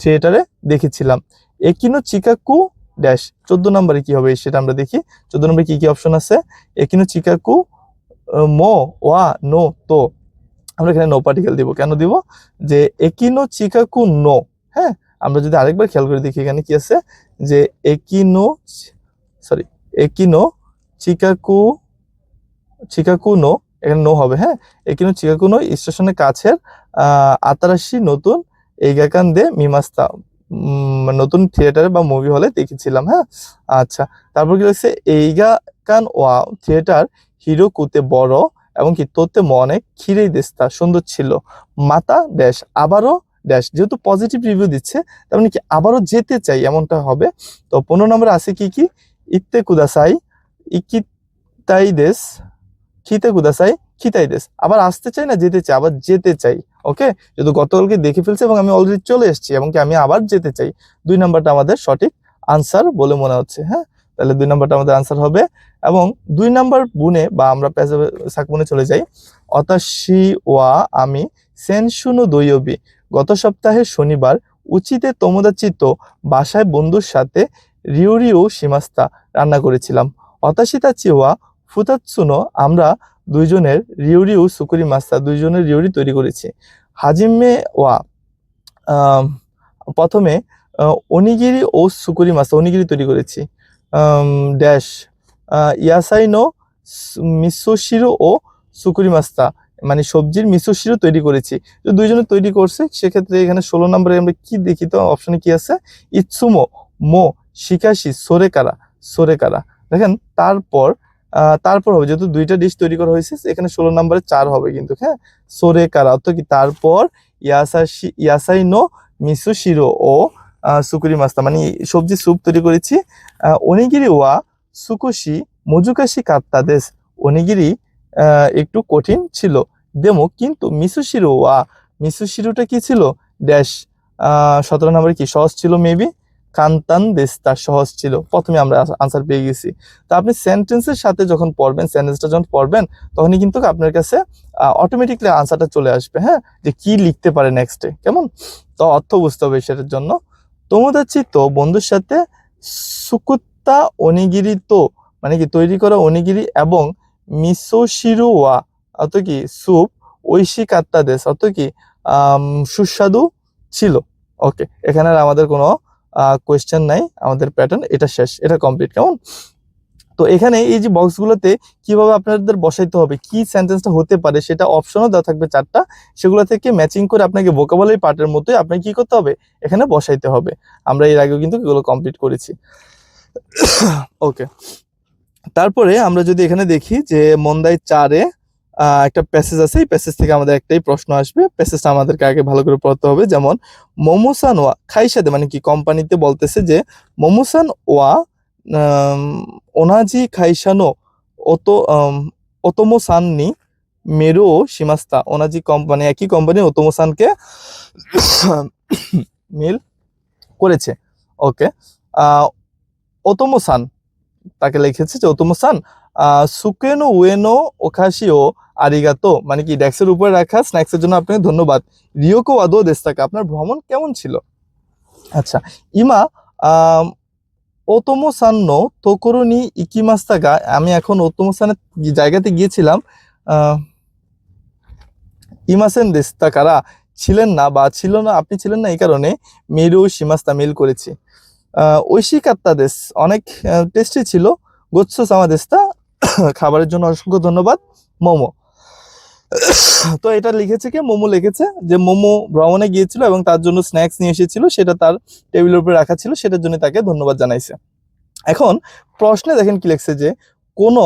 থিয়েটারে দেখেছিলাম। একিনো চিকাকু ড্যাশ 14 নম্বরে কি হবে সেটা আমরা দেখি। 14 নম্বরে কি কি অপশন আছে, একিনো চিকাকু মো ওয়া নো, তো আমরা এখানে নো পার্টিকেল দিব, কেন দিব, যে একিনো চিকাকু নো, হ্যাঁ আমরা যদি আরেকবার খেয়াল করে দেখি এখানে কি আছে, যে একিনো চিকাকু চিকাকু নো, এখানে নো হবে, হ্যাঁ একিনো চিকাকু নো স্টেশনের কাছের আতারাশি নতুন এইগাকান দে মিমাস্তা, নতুন থিয়েটারে বা মুভি হলে দেখেছিলাম, হ্যাঁ আচ্ছা। তারপর কি হচ্ছে, এইগাকান ওয়া থিয়েটার হিরো কুতে বড় এবং কি তোতে অনেক খিরেই দেস্তা সুন্দর ছিল, মাতা ড্যাশ আবারও ড্যাশ, যেহেতু পজিটিভ রিভিউ দিচ্ছে তার মানে কি আবারও যেতে চাই এমনটা হবে। তো 15 নম্বরে আছে কি কি, ইত্তে কুদাসাই ইকিতাই দেশ, খিতে কুদাসাই খিতাই দেশ, আবার আসতে চাই না যেতে চাই, আবার যেতে চাই। ওকে, যেহেতু গতকালকে দেখে ফেলছি এবং আমি অলরেডি চলে এসেছি এবং কি আমি আবার যেতে চাই, 2 নাম্বারটা আমাদের সঠিক আনসার বলে মনে হচ্ছে। হ্যাঁ, তাহলে 2 নাম্বারটা আমাদের আনসার হবে। এবং 2 নাম্বার বুনে বা আমরা সাকবুনে চলে যাই। অতাশি ওয়া আমি সেনশুনো দইয়বি, গত সপ্তাহে শনিবার উচিতে তোমোদাচিতো বাসায় বন্ধুর সাথে রিউরিউ শিমাস্তা রান্না করেছিলাম। অতাশিতা চিওয়া ফুতাৎসুনো, আমরা দুইজনের রিউরিউ সুকুরি মাস্তা, দুইজনের রিউরি তৈরি করেছি। হাজিমে ওয়া, প্রথমে অনিগিরি ও সুকুরি মাস্তা, অনিগিরি তৈরি করেছি। ড্যাশ ইয়াসাই নো মিসোশিরো ও সুকুরি মাস্তা, মানে সবজির মিসোশিরো তৈরি করেছি। তো দুইজনে তৈরি করছে, সেক্ষেত্রে এখানে 16 নম্বরে আমরা কি দেখি, তো অপশনে কি আছে, ইৎসুমো মো শিকাশি সোরেকারা, সোরেকারা দেখেন। তারপর হবে, যেহেতু 2টা ডিশ তৈরি করা হয়েছে, এখানে 16 নম্বরে 4 হবে কিন্তু। হ্যাঁ, সোরেকারা অর্থ কি, তারপর ইয়াসাই নো মিসোশিরো ও সুকুরি মাস্তা, মানে সবজি স্যুপ তৈরি করেছি। অনিগিরি ওয়া সুকুশি মুজুকাশি কাত্তা দেশ, অনিগিরি একটু কঠিন ছিল। দেমো কিন্তু মিসোশিরো ওয়া, মিসোশিরোটা কি ছিল, ড্যাশ 17 নম্বরে কি সহজ ছিল, মেবি কান্তান দেস্তা, সহজ ছিল। প্রথমে আমরা আনসার পেয়ে গেছি। তো আপনি সেন্টেন্সের সাথে যখন পড়বেন, সেন্টেন্সটা যখন পড়বেন, তখনই কিন্তু আপনার কাছে অটোমেটিকলি আনসারটা চলে আসবে। হ্যাঁ, যে কি লিখতে পারে নেক্সটে, কেমন, তো অর্থ বুঝতে হবে সেটার জন্য। তোমোদাচি তো বন্ধুর সাথে সুকুত্তা অনিগিরি তো, মানে কি তৈরি করা অনিগিরি এবং মিসোশিরো ওয়া অত কি স্যুপ, ঐশী কাত্তা দেশ অত কি সুস্বাদু ছিল। ওকে, এখানে আর আমাদের কোনো কোয়েশ্চেন নাই, আমাদের প্যাটার্ন এটা শেষ, এটা কমপ্লিট। কেমন, তো এখানে এই যে বক্সগুলোতে কিভাবে আপনাদের বসাইতে হবে, কি সেন্টেন্সটা হতে পারে, সেটা অপশনও দেওয়া থাকবে 4টা, সেগুলো থেকে ম্যাচিং করে আপনাকে ভোকাবুলারি পার্টের মতোই আপনাকে কি করতে হবে, এখানে বসাইতে হবে। আমরা এর আগেও কিন্তু এগুলো কমপ্লিট করেছি। ওকে, তারপরে আমরা যদি এখানে দেখি যে মন্দাই 4-এ একটা প্যাসেজ আছে, এই প্যাসেজ থেকে আমাদের একটাই প্রশ্ন আসবে। প্যাসেজটা আমাদেরকে আগে ভালো করে পড়তে হবে। যেমন মোমোসান ওয়া খাইসাদে, মানে কি কোম্পানিতে বলতেছে যে মোমোসান ওয়া ওনাজি খাইসানো ওতো ওতোমো সান নি মেরো শিমাস্তা, ওনাজি কোম্পানি, একই কোম্পানি ওতোমো সানকে মিল করেছে। ওকে, ওতোমো সান তাকে লিখেছে যে ওতোমো সান সুকেনো উয়েনো ওখাশিও আরিগাতো, মানে কি ডেস্কের উপরে রাখা স্ন্যাক্সের জন্য আপনাকে ধন্যবাদ। রিওকো ওয়াদো দেস্তাকা, আপনার ভ্রমণ কেমন ছিল। আচ্ছা, ইমা ওতোমো সান নো তোকোরো নি ইকিমাস্তাকা, আমি এখন ওতোমো সানের জায়গাতে গিয়েছিলাম। ইমাসেন দেস্তাকারা, ছিলেন না বা ছিল না, আপনি ছিলেন না, এই কারণে মিরু শিমাস্তা, মিল করেছি। ঐশী কাত্তা দেশ, অনেক টেস্টি ছিল। গোৎসো সামা দেস্তা, খাবারের জন্য অসংখ্য ধন্যবাদ। মোমো, তো এটা লিখেছে কি, মোমো লিখেছে যে মোমো ভ্রমণে গিয়েছিল এবং তার জন্য স্ন্যাক্স নিয়ে এসেছিল, সেটা তার টেবিলের উপরে রাখা ছিল, সেটার জন্য তাকে ধন্যবাদ জানাইছে। এখন প্রশ্নে দেখেন কি লিখছে যে কোনো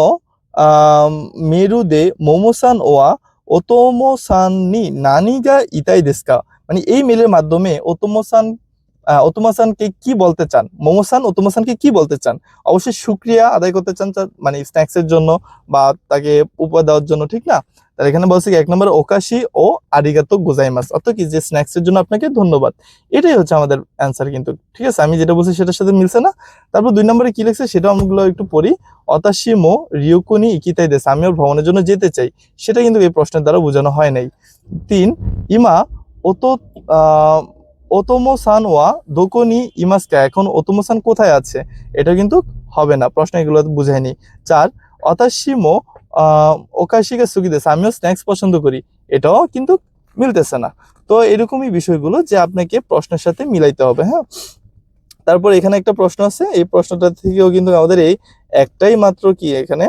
মেরুদে মোমোসান ওয়া ওতোমোসান নি নানিগা ইতাই দেস্কা, মানে এই মেলের মাধ্যমে ওতোমোসানকে কি বলতে চান, মোমোসান ওতোমোসানকে কি বলতে চান, অবশ্যই শুক্রিয়া আদায় করতে চান, মানে স্ন্যাক্সের জন্য বা তাকে উপহার দেওয়ার জন্য, ঠিক না। তাহলে এখানে বলছে কি 1 নম্বরে ওকাশি ও আরিগাতো গোজাইমাস, অর্থাৎ কি যে স্ন্যাক্সের জন্য আপনাকে ধন্যবাদ। এটাই হচ্ছে আমাদের অ্যান্সার কিন্তু, ঠিক আছে। আমি যেটা বলছি সেটার সাথে মিলছে না। তারপর 2 নম্বরে কি লিখছে সেটা আমগুলো একটু পড়ি। অতাশিমো রিউকুনি ইকিতাই দেশ, আমি ওর ভ্রমণের জন্য যেতে চাই, সেটা কিন্তু এই প্রশ্নের দ্বারা বোঝানো হয় নাই। 3 ইমা ওতো ওতোমো সান ওয়া দোকোনি ইমাস্কা, এখন ওতোমো সান কোথায় আছে, এটা কিন্তু হবে না, প্রশ্ন এগুলো বুঝায়নি। 4 অতাশিমো ওকাশিকা সুগিদেস, আমিও স্ন্যাক্স পছন্দ করি, এটাও কিন্তু মিলতেছে না। তো এরকমই বিষয়গুলো যে আপনাকে প্রশ্নের সাথে মিলাইতে হবে। হ্যাঁ, তারপর এখানে একটা প্রশ্ন আছে, এই প্রশ্নটা থেকেও কিন্তু আমাদের এই একটাই মাত্র কি এখানে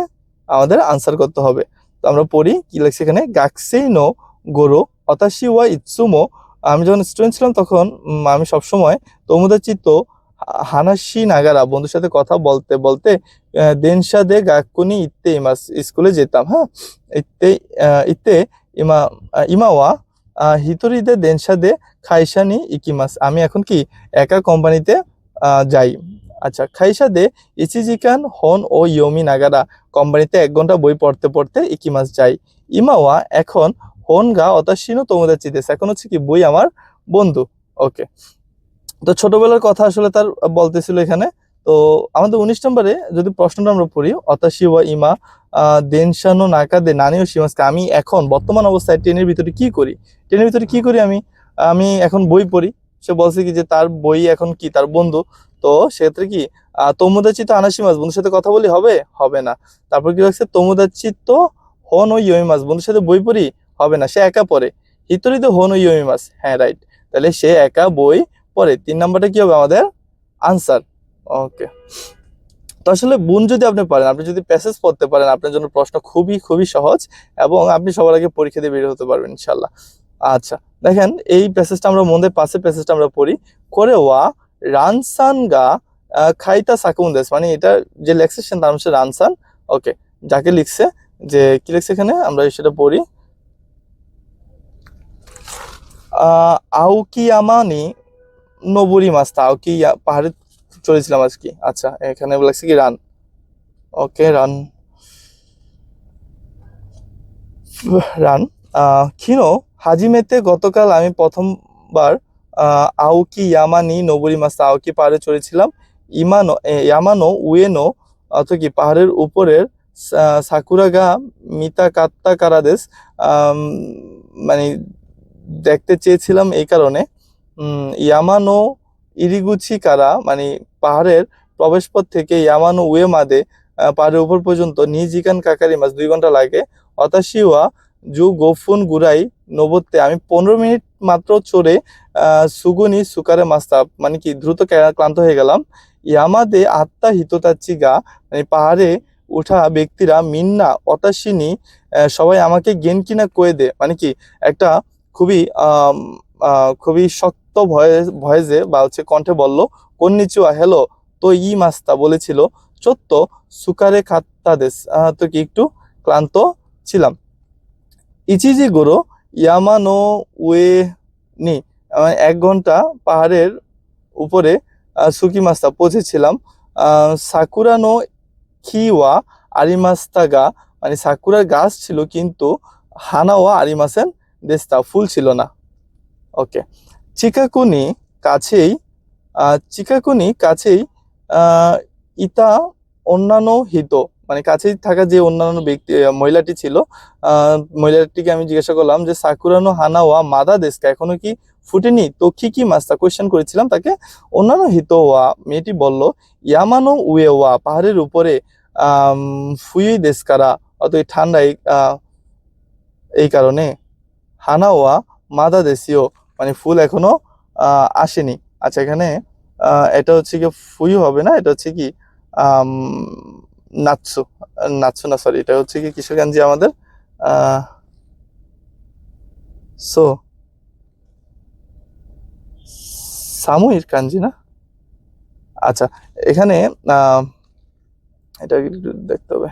আমাদের আনসার করতে হবে। তো আমরা পড়ি কি লাগছে এখানে, গাকসেই নো গোরো অতাশি ওয়া ইৎসুমো, আমি যখন স্টুডেন্ট ছিলাম তখন আমি সবসময় তোমোদাচিতো হানাশি নাগারা, বন্ধুর সাথে কথা বলতে বলতে দেনশা দে গাকুনি ইত্তে ইমাস, স্কুলে যেতাম। হ্যাঁ, ইত্তে ইত্তে ইমা ইমাওয়া হিতরি দে দেনশা দে খাইশানি ইকিমাস, আমি এখন কি একা কোম্পানিতে যাই। আচ্ছা, খাইশা দে ইচিজিকান হন ও ইয়োমি নাগারা, কোম্পানিতে 1 ঘন্টা বই পড়তে পড়তে ইকিমাস যাই। ইমাওয়া এখন হোনগা অতাশিনো তোমাদের চিদেস, এখন হচ্ছে কি বই আমার বন্ধু। ওকে, তো ছোটবেলার কথা আসলে তার বলতেছিল এখানে। তো আমাদের 19 নম্বরে যদি প্রশ্নটা আমরা পড়ি, অতাশি ওয়া ইমা দেনশানো নাকাদে নানিও শিমাস্কা, আমি এখন বর্তমান অবস্থায় ট্রেনের ভিতরে কি করি, ট্রেনের ভিতরে কি করি আমি, আমি এখন বই পড়ি। সে বলছে কি যে তার বই এখন কি তার বন্ধু। তো সেক্ষেত্রে কি তোমোদাচি তো আনাসিমাস, বন্ধুর সাথে কথা বলি, হবে হবে না। তারপর কি রাখছে, তোমোদাচি তো হন ও ইয়মিমাস, বন্ধুর সাথে বই পড়ি, হবে না, সে একা পড়ে। হিতরি তো হন ও ইয়মিমাস, হ্যাঁ রাইট, তাহলে সে একা বই পরে। 3 নম্বরটা কি হবে আমাদের আনসার। ওকে, তো আসলে বুন যদি আপনি পারেন, আপনি যদি প্যাসেজ পড়তে পারেন, আপনার জন্য প্রশ্ন খুবই খুবই সহজ, এবং আপনি সবার আগে পরীক্ষা দিয়ে বের হতে পারবেন ইনশাল্লাহ। আচ্ছা, দেখেন এই প্যাসেজটা আমরা মধ্যে পাশে প্যাসেজটা আমরা পড়ি। করে ওয়া রানসান গা খাইতা সাকুন্দেস, মানে এটা যে লেখছে সে নাম হচ্ছে রানসান। ওকে, যাকে লিখছে, যে কি লিখছে এখানে আমরা সেটা পড়ি। আউকিয়ামা নি নবুরি মাস্তা, আউকি পাহাড়ে চলেছিলাম আজকে। আচ্ছা, এখানে লাগছে কি রান। ওকে, রান রান খিনো হাজিমেতে, গতকাল আমি প্রথমবার আওকি ইয়ামানি নবুরি মাস্তা, আওকি পাহাড়ে চড়েছিলাম। ইয়ামানো উয়েনো, অর্থাৎ কি পাহাড়ের উপরের সাকুরাগা মিতা কাত্তা কারাদেস, আম, মানে দেখতে চেয়েছিলাম এই কারণে। ইয়ামানো ইরিগুচি কারা, মানে পাহাড়ের প্রবেশপথ থেকে ইয়ামানো উয়েমাদে, পাহাড়ের উপর পর্যন্ত নিজিকান কাকারি মাস 2 ঘন্টা লাগে। অতাশিওয়া জু গোফুন গুরাই নবতে, আমি 15 মিনিট মাত্র চড়ে সুগুনি সুকারে মাস্তা, মানে কি দ্রুত ক্লান্ত হয়ে গেলাম। ইয়ামাদে আত্মা হিতোতাচ্ছি গা, মানে পাহাড়ে ওঠা ব্যক্তিরা মিন্না অতাশিনী, সবাই আমাকে গেনকিনা কয়ে দে, মানে কি একটা খুবই খুবই শক্ত ভয়েসে বা হচ্ছে কণ্ঠে বলল, কন্নিচুয়া হ্যালো, তো ই মাস্তা বলেছিল, চত্ব সুকারে খাত্তাদেস, তো কি একটু ক্লান্ত ছিলাম। ইচিজি গোরো ইয়ামানো উয়ে নি, 1 ঘন্টা পাহাড়ের উপরে সুকি মাস্তা পৌঁছেছিলাম। সাকুরা নো খিওয়া আরিমাস্তা গা, মানে সাকুরার গাছ ছিল কিন্তু হানাওয়া আরিমাসেন দেস্তা, ফুল ছিল না। ওকে, চিকাকুনি কাছেই, চিকাকুনি কাছেই ইতা অন্যান্য হিত, মানে কাছেই থাকা যে অন্যান্য ব্যক্তি মহিলাটি ছিল, মহিলাটিকে আমি জিজ্ঞাসা করলাম যে সাকুরানো হানাওয়া মাদা দেশকা, এখনো কি ফুটেনি, তো কি মাস্তা কোয়েশ্চেন করেছিলাম তাকে। অন্যান্য হিত ওয়া, মেয়েটি বলল, ইয়ামানো উয়ে ওয়া, পাহাড়ের উপরে ফুই দেশকারা, অত ঠান্ডায় এই কারণে। হানাওয়া মাদা দেশীয়, মানে ফুল এখনো আসেনি। আচ্ছা, এখানে এটা হচ্ছে কি ফুইও হবে না, এটা হচ্ছে কি আম, নাৎসু, নাৎসু না, সরি, এটা হচ্ছে কি কিশোর গাঞ্জি আমাদের সো সাময়িক কাঞ্জি না। আচ্ছা, এখানে এটা একটু দেখতে হবে।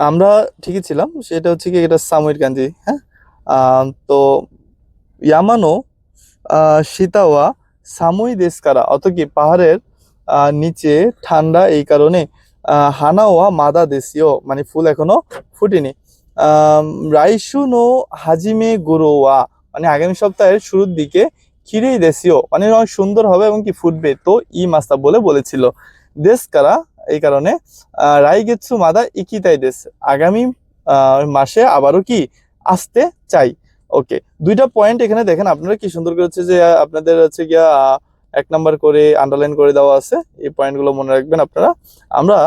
আমরা ঠিকই ছিলাম, সেটা হচ্ছে কি এটা সাময়িক কাঞ্জি, হ্যাঁ। তো ইয়ামানো সীতাওয়া সামুই দেশকারা, অত কি পাহাড়ের নিচে ঠান্ডা এই কারণে। হানাওয়া মাদা দেশীয়, মানে ফুল এখনো ফুটেনি। রাইসু নো হাজিমে গুরোওয়া, মানে আগামী সপ্তাহের শুরুর দিকে খিরেই দেশীয়, মানে অনেক সুন্দর হবে এবং কি ফুটবে, তো ই মাস্তা বলেছিল। দেশকারা এই কারণে। রাইগেৎসু মাদা ইকিতাই দেশ, আগামী মাসে আবারও কি আসতে চাই। ওকে, 2টা পয়েন্ট এখানে দেখেন আপনারা কি সুন্দর করে হচ্ছে যে আপনাদের হচ্ছে গিয়া 1 নাম্বার করে আন্ডারলাইন করে দেওয়া আছে, এই পয়েন্টগুলো মনে রাখবেন আপনারা। আমরা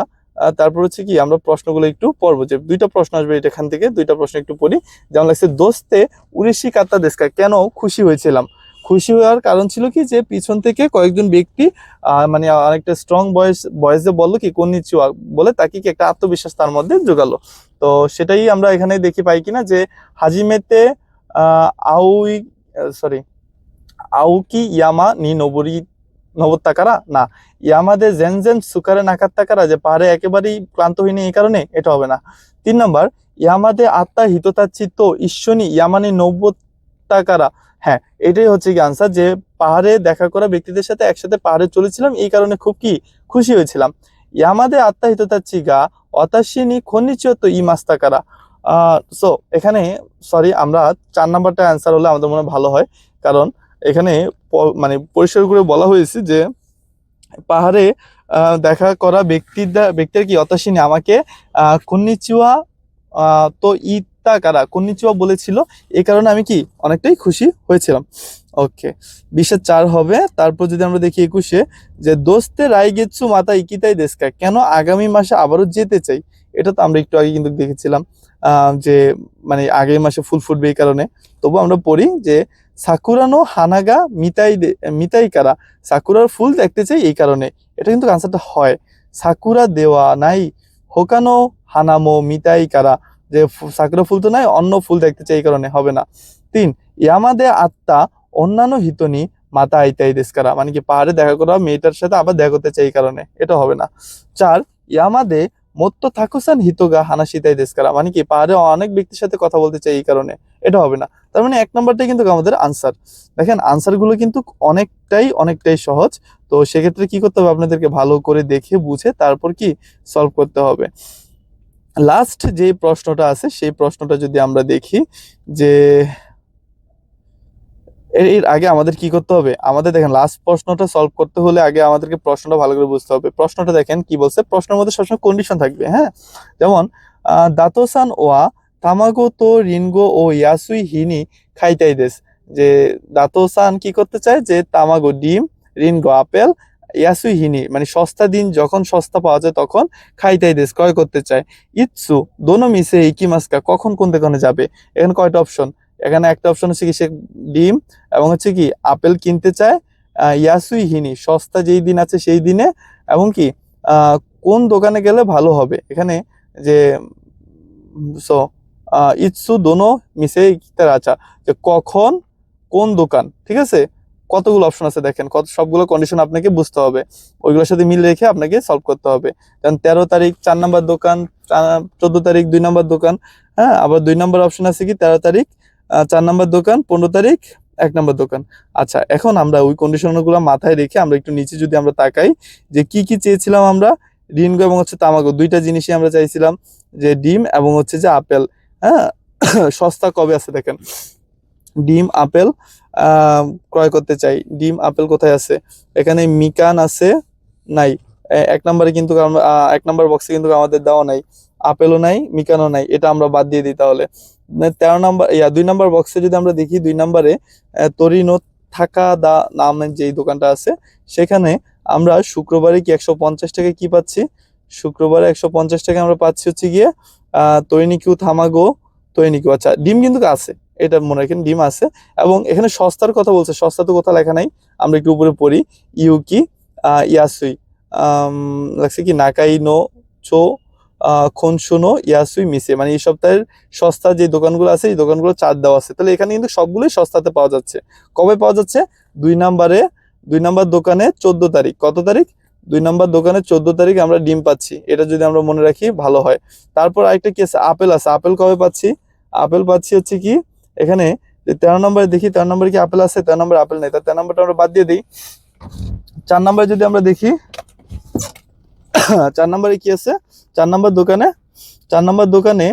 তারপর হচ্ছে কি আমরা প্রশ্নগুলো একটু পড়বো, যে 2টা প্রশ্ন আসবে এখান থেকে, 2টা প্রশ্ন একটু পড়ি। যেমন লাগছে, দোস্তে উড়িষ্যি কাত্তা দেশকা, কেন খুশি হয়েছিলাম। খুশি হওয়ার কারণ ছিল কি যে পিছন থেকে কয়েকজন ব্যক্তি মানে অনেকটা স্ট্রং ভয়েসে বললো কি কন্নিচিওয়া বলে, তাকে কি একটা আত্মবিশ্বাস তার মধ্যে জোগালো। তো সেটাই আমরা এখানে দেখি পাই কিনা, যে হাজিমেতে আউই সরি আউকি ইয়ামা নি নবরি নবত্তাকারা না, ইয়ামাদের জেনজেন সুকারে নাকাত্তাকারা, যে পাহাড়ে একেবারেই ক্লান্ত হয়নি এই কারণে, এটা হবে না। 3 নম্বর, ইয়ামাদে আত্মা হিততাচ্ছিত ঈশ্বনী ইয়ামানি নব্বত্তাকারা, হ্যাঁ এটাই হচ্ছে কি আনসার, যে পাহাড়ে দেখা করা ব্যক্তিদের সাথে একসাথে পাহাড়ে চলেছিলাম এই কারণে খুব কি খুশি হয়েছিলাম। ইয়ামাদে আত্মা হিতোতাচ্ছি গা অতাশিনি খনিচিও তো ই মাস্তা কারা। সো এখানে সরি, আমরা 4 নাম্বারটা অ্যান্সার হলে আমাদের মনে হয় ভালো হয়, কারণ এখানে মানে পরিষ্কার করে বলা হয়েছে যে পাহাড়ে দেখা করা ব্যক্তির কি অতাশিনী আমাকে কন্নিচিওয়া তো ইত্তা কারা কন্নিচিওয়া বলেছিল, এই কারণে আমি কি অনেকটাই খুশি হয়েছিলাম। ওকে, 20-4 হবে। তারপর যদি আমরা দেখি 21-এ, যে দোস্তে রাইগেৎসু মাতা ইকিতাই দেস্কা, কেন আগামী মাসে আবারও যেতে চাই। এটা তো আমরা একটু আগে কিন্তু দেখেছিলাম যে মানে আগামী মাসে ফুল ফুটবে এই কারণে। তবু আমরা পড়ি যে সাকুরানো হানাগা মিতাই কারা, সাকুরার ফুল দেখতে চাই এই কারণে। এটা কিন্তু আনসারটা হয় সাকুরা দেওয়া নাই হোকানো হানামো মিতাই কারা, যে সাকুরা ফুল তো নাই, অন্য ফুল দেখতে চাই এই কারণে, হবে না। 3, ইয়ামাদে আত্মা অন্যান্য হিতনি মাতা আইতাই দেস্কারা, মানে কি পাহাড়ে দেখা করা মেয়েটার সাথে আবার দেখা করতে চাই এই কারণে, এটা হবে না। 4, ইয়ামাদে মত্ত থাকুসান হিতোগা হানাশিতাই দেস্কারা, মানে কি পাহাড়ে অনেক ব্যক্তির সাথে কথা বলতে চাই এই কারণে, এটা হবে না। তার মানে 1 নম্বরটাই কিন্তু আমাদের আনসার। দেখেন আনসারগুলো কিন্তু অনেকটাই সহজ। তো সেক্ষেত্রে কি করতে হবে, আপনাদেরকে ভালো করে দেখে বুঝে তারপর কি সলভ করতে হবে। লাস্ট যে প্রশ্নটা আছে সেই প্রশ্নটা যদি আমরা দেখি, যে এর আগে আমাদের কি করতে হবে, আমাদের দেখেন লাস্ট প্রশ্নটা সলভ করতে হলে আগে আমাদেরকে প্রশ্নটা ভালো করে বুঝতে হবে। প্রশ্নটা দেখেন কি বলছে, প্রশ্নের মধ্যে সবসময় কন্ডিশন থাকবে, হ্যাঁ। যেমন দাতোসান ওয়া তামাগো তো রিনগো ও ইয়াসুই হিনি খাইতাই দেস, যে দাতোসান কি করতে চায়, যে তামাগো ডিম, রিনগো আপেল, ইয়াসুই হিনি মানে সস্তা দিন, যখন সস্তা পাওয়া যায় তখন খাইতাই দেস ক্রয় করতে চায়। ইৎসু দোনো মিসে ইকিমাস্কা, কখন কোন দোকানে যাবে। এখানে কয়টা অপশন, এখানে একটা অপশন হচ্ছে কি সে ডিম এবং হচ্ছে কি আপেল কিনতে চায়, ইয়াসুই হিনি সস্তা যেই দিন আছে সেই দিনে, এবং কি কোন দোকানে গেলে ভালো হবে। এখানে যে সো ইৎসু দোনো মিসে ইকিতার আচা, যে কখন কোন দোকান, ঠিক আছে। কতগুলো অপশন আছে দেখেন, সবগুলো কন্ডিশন আপনাকে বুঝতে হবে, ওইগুলোর সাথে মিল রেখে আপনাকে সলভ করতে হবে। যেমন 13 তারিখ 4 নাম্বার দোকান, 14 তারিখ 2 নাম্বার দোকান, হ্যাঁ। আবার 2 নাম্বার অপশন আছে কি 13 তারিখ 4 নাম্বার দোকান, 15 তারিখ 1 নাম্বার দোকান। আচ্ছা, এখন আমরা ওই কন্ডিশনগুলো মাথায় রেখে আমরা একটু নিচে যদি আমরা তাকাই, যে কি কি চেয়েছিলাম আমরা, রিনগো এবং হচ্ছে তামাগো, দুইটা জিনিসই আমরা চাইছিলাম, যে ডিম এবং হচ্ছে যে আপেল, হ্যাঁ। সস্তা কবে আছে দেখেন, ডিম আপেল ক্রয় করতে চাই, ডিম আপেল কোথায় আছে, এখানে মিকান আছে নাই, 1 নম্বরে কিন্তু 1 নম্বর বক্সে কিন্তু আমাদের দেওয়া নাই, আপেলও নাই মিকানও নাই, এটা আমরা বাদ দিয়ে দিই তাহলে। 13 নম্বর 2 নম্বর বক্সে যদি আমরা দেখি, 2 নম্বরে তরিনো থাকা দা নামের যেই দোকানটা আছে, সেখানে আমরা শুক্রবারে কি 150 টাকা কি পাচ্ছি, শুক্রবারে 150 টাকা আমরা পাচ্ছি হচ্ছে গিয়ে তৈনিকিউ থামাগো তৈনিকিউ। আচ্ছা, ডিম কিন্তু আছে, এটা মনে রাখেন ডিম আছে। এবং এখানে সস্তার কথা বলছে, সস্তা তো কোথাও লেখা নাই, আমরা একটু উপরে পড়ি, ইউকি ইয়াসুই লাগছে কি নাকাই নো চো খনসুনো ইয়াসুই মিসে, মানে এই সপ্তাহের সস্তা যে দোকানগুলো আছে এই দোকানগুলো চার দেওয়া আছে, তাহলে এখানে কিন্তু সবগুলোই সস্তাতে পাওয়া যাচ্ছে। কবে পাওয়া যাচ্ছে, 2 নাম্বার দোকানে 14 তারিখ, কত তারিখ, 2 নাম্বার দোকানে 14 তারিখ আমরা ডিম পাচ্ছি, এটা যদি আমরা মনে রাখি ভালো হয়। তারপর আরেকটা কি আছে, আপেল আছে, আপেল কবে পাচ্ছি, আপেল পাচ্ছি হচ্ছে কি এখানে 13 নম্বরে দেখি, 13 নম্বরে কি আপেল আছে, 13 নম্বরে আপেল নেই, তার 13 নম্বরটা আমরা বাদ দিয়ে দিই। 4 নম্বরে যদি আমরা দেখি, 4 নম্বরে কি আছে, 4 নম্বর দোকানে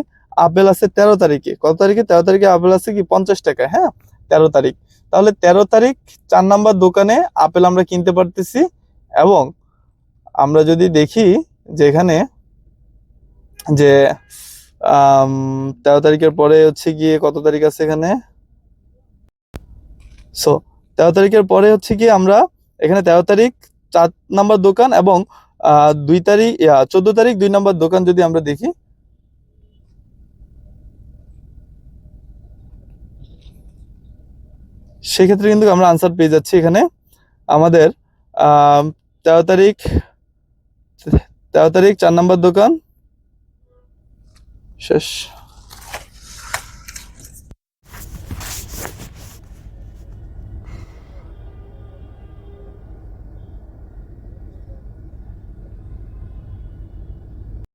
আপেল আছে 13 তারিখে, কত তারিখে, 13 তারিখে আপেল আছে কি 50 টাকা, হ্যাঁ 13 তারিখ। তাহলে 13 তারিখ 4 নম্বর দোকানে আপেল আমরা কিনতে পারতেছি। এবং আমরা যদি দেখি যে এখানে যে 13 তারিখের পরে হচ্ছে গিয়ে কত তারিখ আছে এখানে, সো 13 তারিখের পরে হচ্ছে গিয়ে আমরা এখানে 13 তারিখ 4 নাম্বার দোকান এবং 2 তারিখ 14 তারিখ 2 নাম্বার দোকান যদি আমরা দেখি, সেক্ষেত্রে কিন্তু আমরা আনসার পেয়ে যাচ্ছি। এখানে আমাদের 13 তারিখ 4 নাম্বার দোকান শেষ।